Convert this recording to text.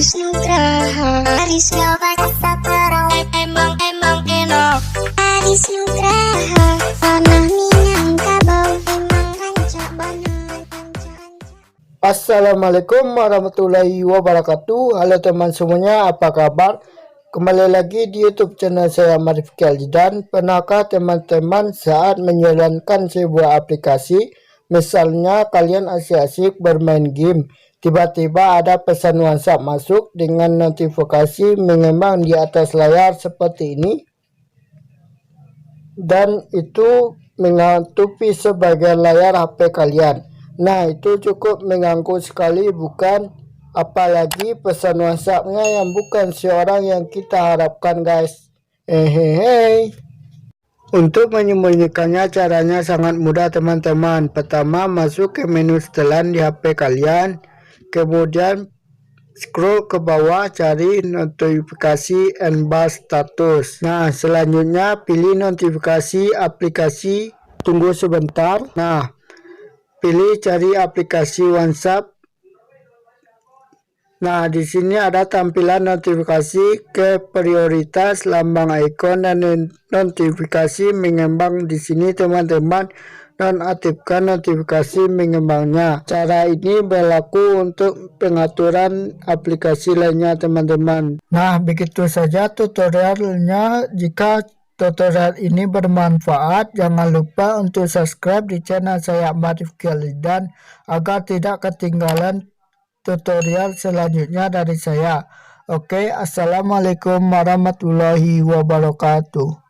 Aris Nugraha, Aris gak baca saperau, emang enak. Aris Nugraha, tanah Minangkabau, emang rancak bener. Assalamualaikum warahmatullahi wabarakatuh. Halo teman semuanya, apa kabar? Kembali lagi di YouTube channel saya Melihat. Dan pernahkah teman-teman saat menjalankan sebuah aplikasi, misalnya kalian asyik-asyik bermain game, tiba-tiba ada pesan WhatsApp masuk dengan notifikasi mengembang di atas layar seperti ini, dan itu menutupi sebagian layar HP kalian. Nah, itu cukup mengganggu sekali, bukan? Apalagi pesan WhatsAppnya yang bukan seorang yang kita harapkan, guys. Hehehe. Untuk menyembunyikannya caranya sangat mudah, teman-teman. Pertama, masuk ke menu setelan di HP kalian, kemudian scroll ke bawah, cari notifikasi and bar status. Nah, selanjutnya pilih notifikasi aplikasi, tunggu sebentar. Nah, pilih cari aplikasi WhatsApp. Nah, di sini ada tampilan notifikasi ke prioritas, lambang ikon dan notifikasi mengembang. Di sini teman-teman nonaktifkan notifikasi mengembangnya. Cara ini berlaku untuk pengaturan aplikasi lainnya, teman-teman. Nah, begitu saja tutorialnya. Jika tutorial ini bermanfaat, jangan lupa untuk subscribe di channel saya Melihat, dan agar tidak ketinggalan tutorial selanjutnya dari saya. Oke, assalamualaikum warahmatullahi wabarakatuh.